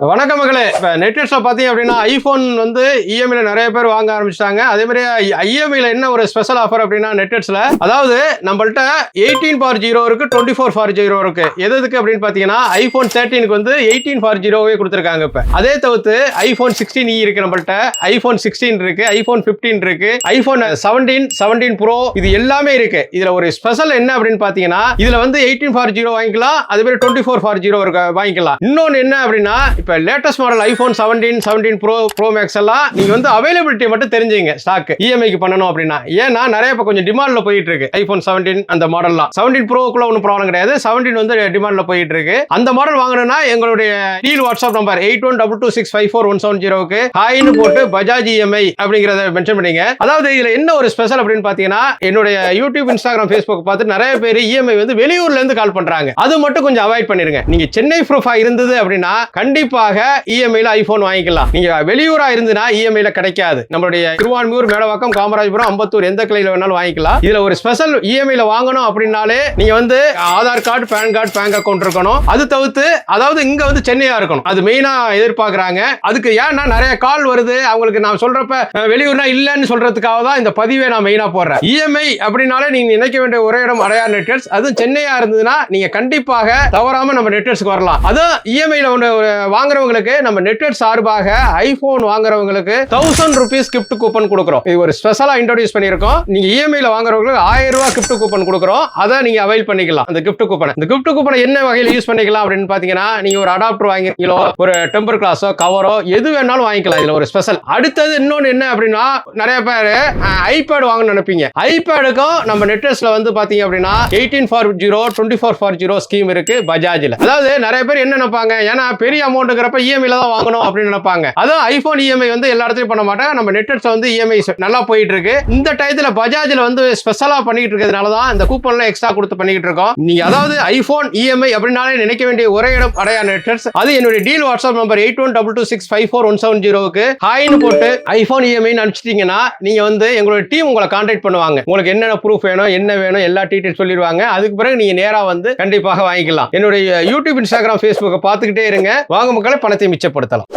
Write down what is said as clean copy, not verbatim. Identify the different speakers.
Speaker 1: வணக்கம் மகளே. இப்போ நெட்ஃபிளிக்ஸ்ல பார்த்தீங்க அப்படின்னா ஐஃபோன் வந்து இஎம்ஐல நிறைய பேர் வாங்க ஆரம்பிச்சிட்டாங்க. அதே மாதிரி இஎம்ஐல என்ன ஒரு ஸ்பெஷல் ஆஃபர் அப்படின்னா நெட்ஃபிளிக்ஸ்ல அதாவது நம்மள்ட்ட 18/0 இருக்கு, 24/0 இருக்கு. எதுக்கு அப்படின்னு பார்த்தீங்கன்னா ஐஃபோன் 13க்கு வந்து 18/0 கொடுத்துருக்காங்க. இப்போ அதே தவிர்த்து ஐஃபோன் 16e இருக்கு, நம்மள்ட்ட ஐஃபோன் 16 இருக்கு, ஐஃபோன் 15 இருக்கு, ஐஃபோன் 17 ப்ரோ, இது எல்லாமே இருக்கு. இதுல ஒரு ஸ்பெஷல் என்ன அப்படின்னு பார்த்தீங்கன்னா இதுல வந்து 18/0 வாங்கிக்கலாம், அதே மாதிரி 24/0 வாங்கிக்கலாம். இன்னொன்னு என்ன அப்படின்னா இப்ப latest model iPhone 17 pro max எல்லாம் நீங்க வந்து அவைலபிலிட்டி மட்டும் தெரிஞ்சுங்க. ஸ்டாக் இஎம்ஐக்கு பண்ணணும் அப்படின்னா ஏன்னா நிறைய இப்ப கொஞ்சம் டிமாண்ட்ல போயிட்டு இருக்கு. ஐபோன் 17 அந்த மாடல்லாம் 17 ப்ரோக்குள்ள ஒன்றும் ப்ராப்ளம் கிடையாது. 17 வந்து டிமாண்ட்ல போயிட்டு இருக்கு. அந்த மாடல் வாங்கணும்னா எங்களுடைய டீல் வாட்ஸ்அப் நம்பர் 8122654170க்கு ஹாய்னு போட்டு பஜாஜ் இஎம்ஐ அப்படிங்கறத மென்ஷன் பண்ணீங்க. அதாவது இதுல என்ன ஒரு ஸ்பெஷல் அப்படின்னு பாத்தீங்கன்னா என்னுடைய யூடியூப், இன்ஸ்டாகிராம், ஃபேஸ்புக் பார்த்து நிறைய பேர் இஎம்ஐ வந்து வெளியூர்ல இருந்து கால் பண்றாங்க. அது மட்டும் கொஞ்சம் அவாய்ட் பண்ணிருங்க. நீங்க சென்னை ப்ரூஃபா இருந்தது அப்படின்னா கண்டிப்பாக இஎம்ஐல ஐபோன் வாங்கிக்கலாம். நீங்க வெளியூரா இருந்துனா இஎம்ஐல கிடைக்காது. நம்மளுடைய திருவான்மியூர், மேடவாக்கம், காமராஜபுரம், அம்பத்தூர் எந்த கிளையில வேணாலும் வாங்கிக்கலாம். இதுல ஒரு ஸ்பெஷல் இஎம்ஐல வாங்கணும் அப்படின்னாலே நீங்க வந்து Aadhaar card, PAN card, bank account இருக்கணும். அது தவிர்த்து அதாவது இங்க வந்து சென்னையா இருக்கணும். அது மெயினா எதிர்பார்க்கறாங்க. அதுக்கு ஏன்னா நிறைய கால் வருது. அவங்களுக்கு நான் சொல்றப்ப வெளியூர்னா இல்லன்னு சொல்றதுக்காக தான் இந்த பதிவை நான் மெயினா போடுறேன். இஎம்ஐ அப்படின்னாலே நீங்க நினைக்க வேண்டிய ஒரே இடம் அடையார் நெட்வொர்க்ஸ். அது சென்னையா இருந்ததுன்னா நீங்க கண்டிப்பாக தவறாம நம்ம நெட்வொர்க்ஸ்க்கு வரலாம். அது இஎம்ஐல வாங்குறவங்களுக்கு நம்ம நெட்வொர்க் சார்பாக ஐபோன் வாங்குறவங்களுக்கு 1000 ரூபீஸ் கிஃப்ட் கூப்பன் கொடுக்குறோம். இது ஒரு ஸ்பெஷலா இன்ட்ரோடியூஸ் பண்ணிருக்கோம். நீங்க இஎம்ஐல வாங்குறவங்களுக்கு 1000 ரூபாய் கிஃப்ட் கூப்பன் கொடுக்குறோம். அதை நீங்க அவைல் பண்ணிக்கலாம். அந்த கிஃப்ட் கூப்பனை என்ன வகையில் யூஸ் பண்ணிக்கலாம் அப்படின்னு பாத்தீங்கன்னா நீங்க ஒரு அடாப்டர் வாங்கிங்களோ, ஒரு டெம்பர் கிளாஸோ, கவரோ எது வேணாலும் வாங்கிக்கலாம். இதுல ஒரு ஸ்பெஷல். அடுத்தது இன்னொன்னு என்ன அப்படின்னா நிறைய பேர் ஐபேட் வாங்கணும்னு நினைப்பீங்க. ஐபேடுக்கும் நம்ம நெட்வொர்க்ஸ்ல வந்து பாத்தீங்க அப்படின்னா 18/0 24/0 ஸ்கீம் இருக்கு பஜாஜ்ல. அதாவது நிறைய பேர் என்ன நினைப்பாங்க, ஏன்னா பெரிய அமௌண்ட்ங்கிறப்ப இஎம்ஐல தான் வாங்கணும் அப்படின்னு நினைப்பாங்க. அதான் ஐபோன் இஎம்ஐ வந்து எல்லா இடத்துலயும் பண்ண மாட்டாங்க. நம்ம நெட்வொர்க்ஸ்ல வந்து இஎம்ஐ நல்லா போயிட்டு இருக்கு. இந்த டயத்துல பஜாஜ்ல வந்து ஸ்பெஷலா பண்ணிட்டு இருக்கிறதுனால தான் இந்த கூப்பன்ல எக்ஸ்ட்ரா கொடுத்து பண்ணிட்டு இருக்கோம். நீங்க அதாவது ஐபோன் இஎம்ஐ அப்படினாலே நினைக்க வேண்டிய ஒரே இடம் அடையார் நெட்வொர்க்ஸ். அது என்னுடைய டீல் வாட்ஸ்அப் நம்பர் 8122654170க்கு ஹாய்னு போட்டு ஐபோன் இஎம்ஐ அனுப்பிச்சிட்டீங்கன்னா நீங்க வந்து எங்களுடைய டீம் உங்களை கான்டாக்ட் பண்ணுவாங்க. உங்களுக்கு என்னென்ன ப்ரூஃப் வேணும், என்ன வேணும், எல்லா டீடைல்ஸ் சொல்லிடுவாங்க. அதுக்கு பிறகு நீங்க நேரா வந்து கண்டிப்பாக வாங்கிக்கலாம். என்னுடைய யூடியூப், இன்ஸ்டாகிராம், ஃபேஸ்புக்கை பார்த்துக்கிட்டே இருங்க. வாங்க மக்களை, பணத்தை மிச்சப்படுத்தலாம்.